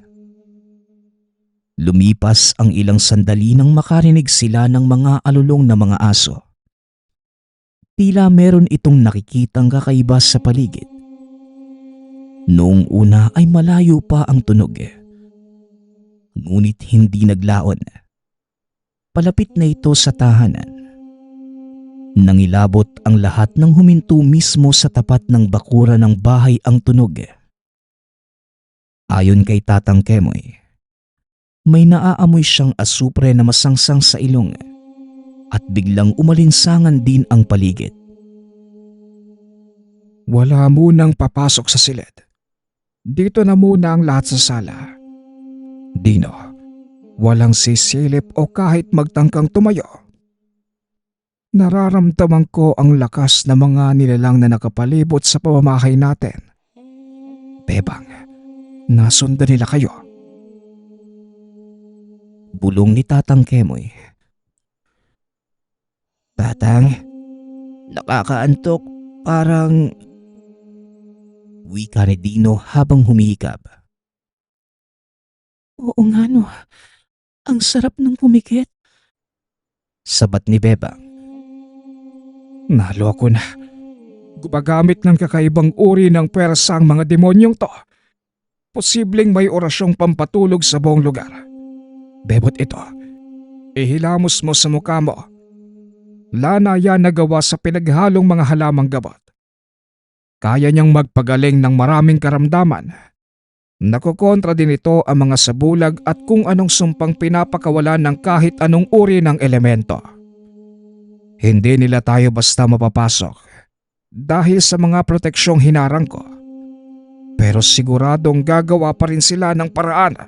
S2: Lumipas ang ilang sandali nang makarinig sila ng mga alulong na mga aso. Tila meron itong nakikitang kakaiba sa paligid. Noong una ay malayo pa ang tunog. Ngunit hindi naglaon. Palapit na ito sa tahanan. Nangilabot ang lahat ng huminto mismo sa tapat ng bakura ng bahay ang tunog. Ayon kay Tatang Kemoy, may naaamoy siyang asupre na masangsang sa ilong at biglang umalinsangan din ang paligid.
S1: Wala munang papasok sa silid. Dito na muna ang lahat sa sala. Dino, walang sisilip o kahit magtangkang tumayo. Nararamdaman ko ang lakas ng mga nilalang na nakapalibot sa pamamahay natin. Bebang, nasundan nila kayo.
S2: Bulong ni Tatang Kemoy.
S4: Tatang, Nakakaantok, parang...
S2: Wika ni Dino habang humihikab.
S3: Oo nga no, ang sarap ng pumikit.
S2: Sabat ni Bebang.
S3: Nalo ako na. Gumagamit ng kakaibang uri ng pwersa ang mga demonyong to. Posibleng may orasyong pampatulog sa buong lugar. Bebot ito, ihilamos mo sa mukha mo. Lana yan na gawa sa pinaghalong mga halamang gamot. Kaya niyang magpagaling ng maraming karamdaman. Nakokontra din ito ang mga sabulag at kung anong sumpang pinapakawalan ng kahit anong uri ng elemento. Hindi nila tayo basta mapapasok dahil sa mga proteksyong hinarang ko. Pero siguradong gagawa pa rin sila ng paraan.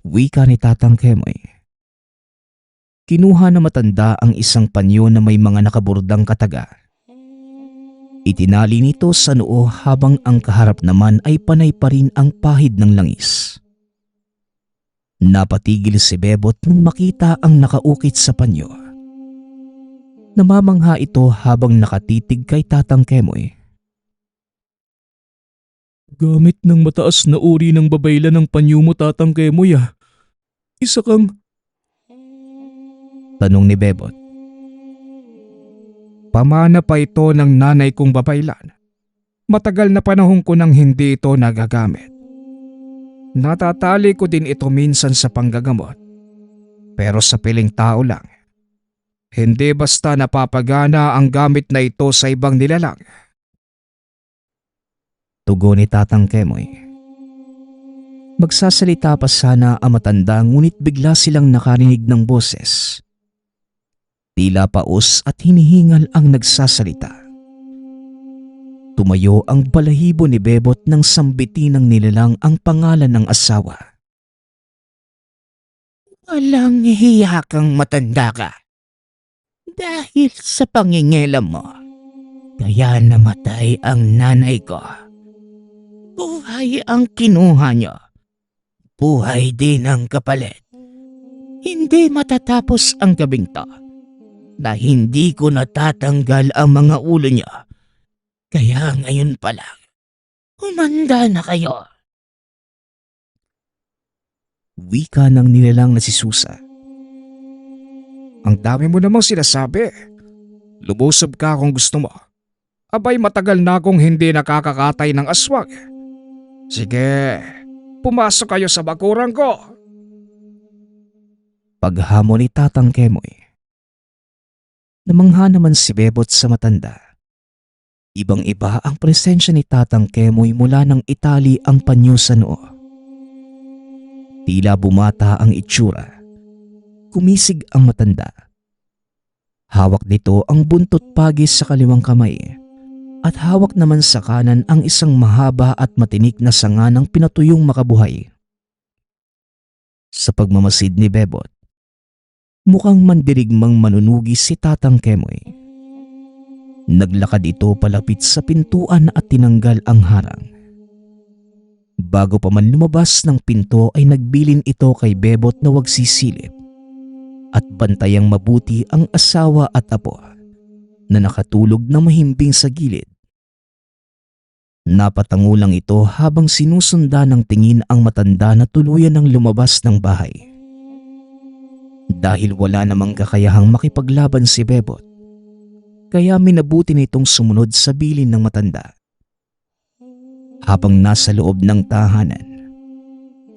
S2: Wika ni Tatang Kemoy. Kinuha na matanda ang isang panyo na may mga nakaburdang kataga. Itinali nito sa noo habang ang kaharap naman ay panay pa rin ang pahid ng langis. Napatigil si Bebot nang makita ang nakaukit sa panyo. Namamangha ito habang nakatitig kay Tatang Kemoy.
S3: Gamit ng mataas na uri ng babayla ng panyo mo, Tatang Kemoy ah. Isa kang...
S2: Tanong ni Bebot.
S3: Pamana pa ito ng nanay kong babaylan. Matagal na panahon ko nang hindi ito nagagamit. Natatali ko din ito minsan sa panggagamot. Pero sa piling tao lang. Hindi basta napapagana ang gamit na ito sa ibang nilalang.
S2: Tugon ni Tatang Kemoy. Magsasalita pa sana ang matanda ngunit bigla silang nakarinig ng boses. Tila paos at hinihingal ang nagsasalita. Tumayo ang balahibo ni Bebot nang sambitin ng nilalang ang pangalan ng asawa.
S1: Walang hiya kang matanda ka. Dahil sa pangingilam mo, kaya namatay ang nanay ko. Buhay ang kinuha niyo. Buhay din ang kapalit. Hindi matatapos ang gabing to na hindi ko natatanggal ang mga ulo niya. Kaya ngayon pa lang, humanda na kayo.
S2: Wika ng nilalang na si Susa.
S3: Ang dami mo namang sinasabi. Lumusob ka kung gusto mo. Abay matagal na akong hindi nakakakatay ng aswang. Sige, pumasok kayo sa bakuran ko.
S2: Paghamon ni Tatang Kemoy. Namangha naman si Bebot sa matanda. Ibang-iba ang presensya ni Tatang Kemoy mula nang itali ang panyo sa noo. Tila bumata ang itsura. Kumisig ang matanda. Hawak nito ang buntot pagis sa kaliwang kamay at hawak naman sa kanan ang isang mahaba at matinik na sanga ng pinatuyong makabuhay. Sa pagmamasid ni Bebot, mukhang mandirigmang manunugi si Tatang Kemoy. Naglakad ito palapit sa pintuan at tinanggal ang harang. Bago pa man lumabas ng pinto ay nagbilin ito kay Bebot na huwag sisilip at bantayang mabuti ang asawa at apo na nakatulog na mahimbing sa gilid. Napatango lang ito habang sinusunda ng tingin ang matanda na tuluyan ng lumabas ng bahay. Dahil wala namang kakayahang makipaglaban si Bebot, kaya minabuti nitong sumunod sa bilin ng matanda. Habang nasa loob ng tahanan,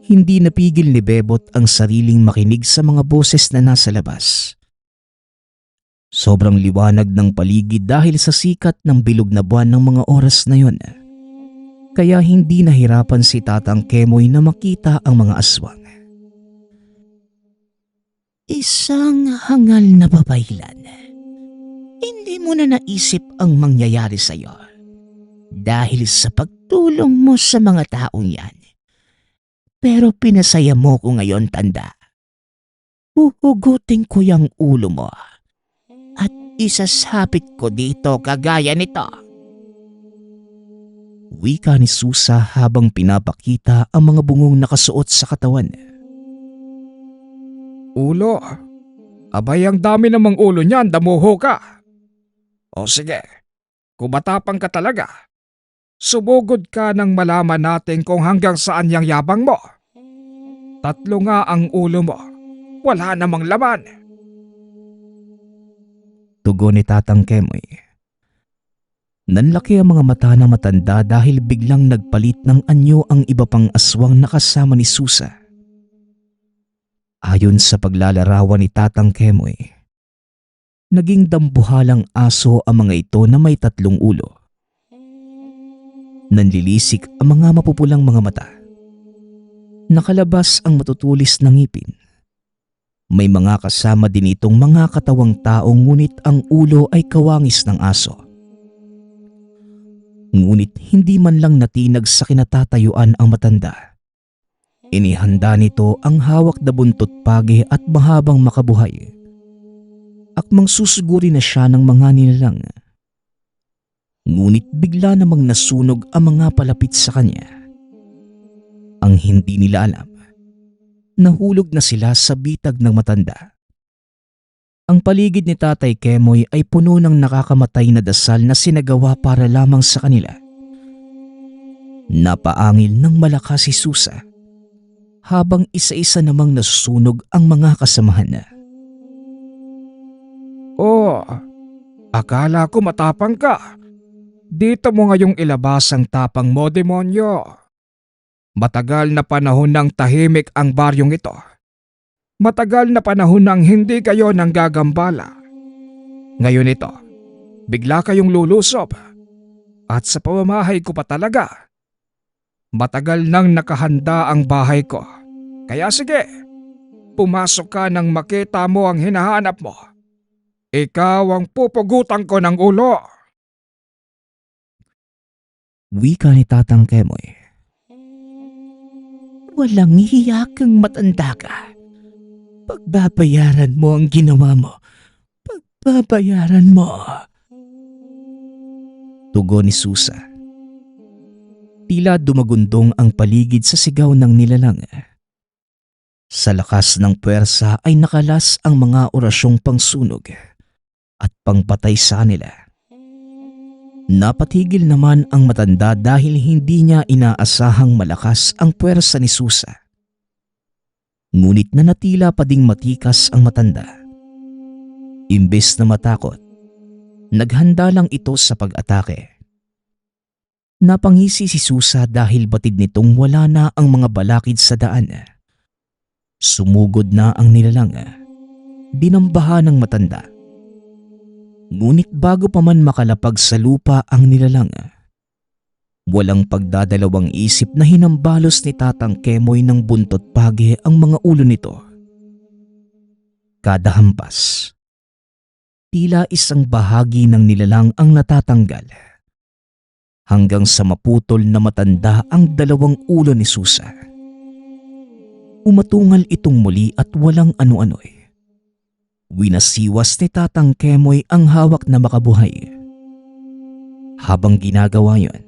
S2: hindi napigil ni Bebot ang sariling makinig sa mga boses na nasa labas. Sobrang liwanag ng paligid dahil sa sikat ng bilog na buwan ng mga oras na yon. Kaya hindi nahirapan si Tatang Kemoy na makita ang mga aswang.
S1: Isang hangal na babaylan. Hindi mo na naisip ang mangyayari sa iyo dahil sa pagtulong mo sa mga taong yan. Pero pinasaya mo ko ngayon, tanda. Huhugutin ko yung ulo mo at isasapit ko dito kagaya nito.
S2: Wika ni Susa habang pinapakita ang mga bungong nakasuot sa katawan.
S3: Ulo, Abay, ang dami namang ulo niyan, damuho ka. O sige, kung matapang ka talaga, sumugod ka nang malaman natin kung hanggang saan yang yabang mo. 3 nga ang ulo mo, wala namang laman.
S2: Tugon ni Tatang Kemoy. Nanlaki ang mga mata ng matanda dahil biglang nagpalit ng anyo ang iba pang aswang na kasama ni Susa. Ayon sa paglalarawan ni Tatang Kemoy, naging dambuhalang aso ang mga ito na may 3 ulo. Nanlilisik ang mga mapupulang mga mata. Nakalabas ang matutulis na ngipin. May mga kasama din itong mga katawang tao ngunit ang ulo ay kawangis ng aso. Ngunit hindi man lang natinag sa kinatatayuan ang matanda. Inihanda nito ang hawak na buntot pagi at mahabang makabuhay. Akmang susuguri na siya ng mga nilalang. Ngunit bigla namang nasunog ang mga palapit sa kanya. Ang hindi nila alam, nahulog na sila sa bitag ng matanda. Ang paligid ni Tatay Kemoy ay puno ng nakakamatay na dasal na sinagawa para lamang sa kanila. Napaangil ng malakas si Susa, habang isa-isa namang nasusunog ang mga kasamahan na.
S3: Oh, akala ko matapang ka. Dito mo ngayong ilabas ang tapang mo, demonyo. Matagal na panahon ng tahimik ang baryong ito. Matagal na panahon nang hindi kayo nang gagambala. Ngayon ito, bigla kayong lulusob. At sa pamamahay ko pa talaga. Matagal nang nakahanda ang bahay ko. Kaya sige, pumasok ka nang makita mo ang hinahanap mo. Ikaw ang pupugutan ko ng ulo.
S2: Wika ni Tatang Kemoy. Walang hiyakang matanda ka. Pagbabayaran mo ang ginawa mo. Pagbabayaran mo. Tugon ni Susa. Tila dumagundong ang paligid sa sigaw ng nilalang. Sa lakas ng puwersa ay nakalas ang mga orasyong pangsunog at pangpatay sa kanila. Napatigil naman ang matanda dahil hindi niya inaasahang malakas ang puwersa ni Susa. Ngunit nanatila pa ding matikas ang matanda. Imbes na matakot, naghanda lang ito sa pag-atake. Napangisi si Susa dahil batid nitong wala na ang mga balakid sa daan. Sumugod na ang nilalang. Dinambahan ng matanda. Ngunit bago pa man makalapag sa lupa ang nilalang, walang pagdadalawang isip na hinambalos ni Tatang Kemoy ng buntot pagi ang mga ulo nito. Kada hampas, tila isang bahagi ng nilalang ang natatanggal, hanggang sa maputol na matanda ang 2 ulo ni Susa. Umatungal itong muli at walang ano-ano'y. Winasiwas ni Tatang Kemoy ang hawak na makabuhay. Habang ginagawa yon,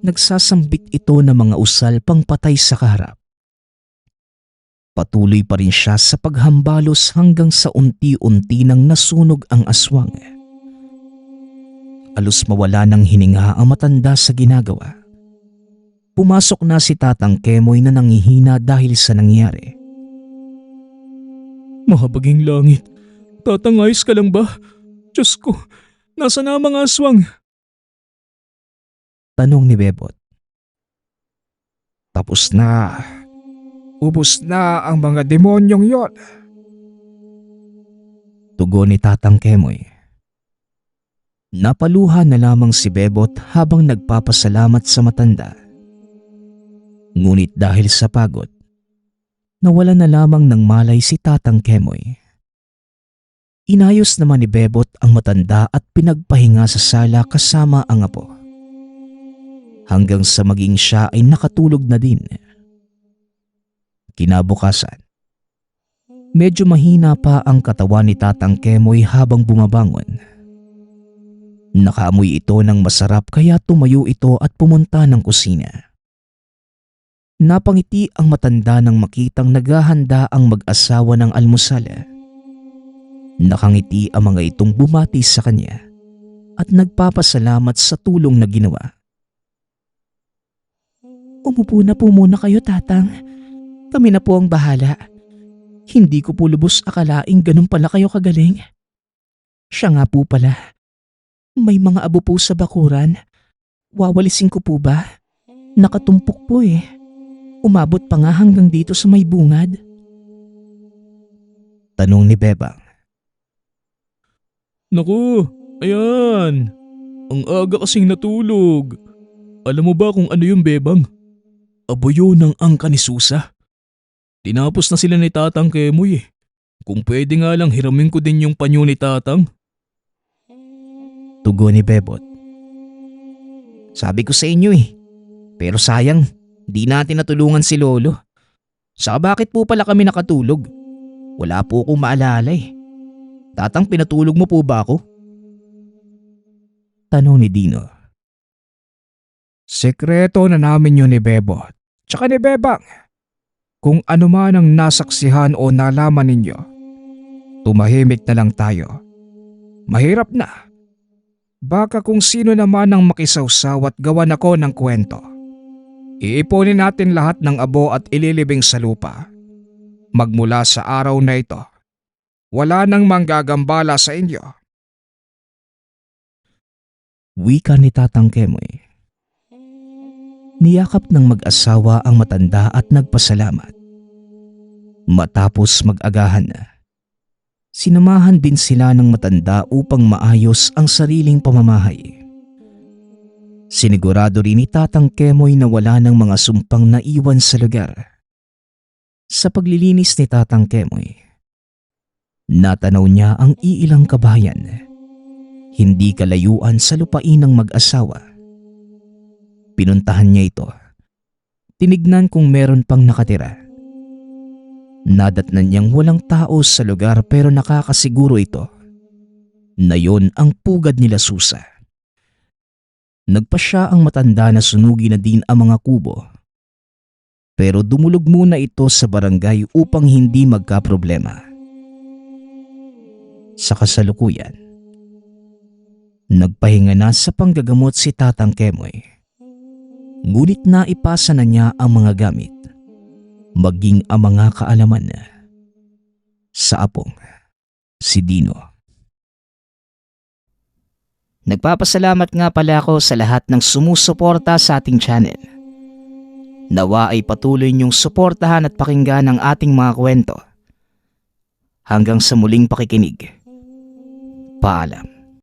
S2: nagsasambit ito ng mga usal pang patay sa kaharap. Patuloy pa rin siya sa paghambalos hanggang sa unti-unti nang nasunog ang aswang. Halos mawala ng hininga ang matanda sa ginagawa. Pumasok na si Tatang Kemoy na nangihina dahil sa nangyari.
S3: Mahabaging langit, tatangayos ka lang ba? Diyos ko, nasa na ang mga aswang?
S2: Tanong ni Bebot.
S3: Tapos na. Ubos na ang mga demonyong yon.
S2: Tugon ni Tatang Kemoy. Napaluha na lamang si Bebot habang nagpapasalamat sa matanda. Ngunit dahil sa pagod, nawala na lamang ng malay si Tatang Kemoy. Inayos naman ni Bebot ang matanda at pinagpahinga sa sala kasama ang apo. Hanggang sa maging siya ay nakatulog na din. Kinabukasan, medyo mahina pa ang katawan ni Tatang Kemoy habang bumabangon. Nakaamoy ito ng masarap kaya tumayo ito at pumunta ng kusina. Napangiti ang matanda nang makitang naghahanda ang mag-asawa ng almusal. Nakangiti ang mga itong bumati sa kanya at nagpapasalamat sa tulong na ginawa.
S1: Umupo na po muna kayo, Tatang. Kami na po ang bahala. Hindi ko po lubos akalaing ganun pala kayo kagaling. Siya nga po pala. May mga abo po sa bakuran. Wawalisin ko po ba? Nakatumpok po eh. Umabot pa nga hanggang dito sa may bungad.
S2: Tanong ni Bebang.
S3: Naku, ayan. Ang aga kasing natulog. Alam mo ba kung ano yung Bebang? Abuyo ng angka ni Susa. Tinapos na sila ni Tatang Kemoy eh. Kung pwede nga lang hiramin ko din yung panyo ni Tatang.
S2: Tugon ni Bebot.
S1: Sabi ko sa inyo eh. Pero sayang, di natin natulungan si Lolo. Saka bakit po pala kami nakatulog? Wala po akong maalala eh. Tatang, pinatulog mo po ba ako?
S2: Tanong ni Dino.
S3: Sekreto na namin yun ni Bebot. Tsaka ni Bebang. Kung ano man ang nasaksihan o nalaman ninyo, tumahimik na lang tayo. Mahirap na. Baka kung sino naman ang makisawsaw at gawan ako ng kwento. Iipunin natin lahat ng abo at ililibing sa lupa. Magmula sa araw na ito, wala nang manggagambala sa inyo.
S2: Wika ni Tatang Kemoy. Niyakap ng mag-asawa ang matanda at nagpasalamat. Matapos mag-agahan na, sinamahan din sila ng matanda upang maayos ang sariling pamamahay. Sinigurado rin ni Tatang Kemoy na wala ng mga sumpang naiwan sa lugar. Sa paglilinis ni Tatang Kemoy, natanaw niya ang iilang kabayan, hindi kalayuan sa lupain ng mag-asawa. Pinuntahan niya ito. Tinignan kung meron pang nakatira. Nadatnan niyang walang tao sa lugar pero nakakasiguro ito na yon ang pugad nila Susa. Nagpasya ang matanda na sunugin na din ang mga kubo. Pero dumulog muna ito sa barangay upang hindi magkaproblema. Sa kasalukuyan, nagpahinga na sa panggagamot si Tatang Kemoy. Ngunit naipasa na niya ang mga gamit, maging ang mga kaalaman sa apong si Dino.
S1: Nagpapasalamat nga pala ako sa lahat ng sumusuporta sa ating channel. Nawa ay patuloy niyong suportahan at pakinggan ang ating mga kwento. Hanggang sa muling pakikinig. Paalam.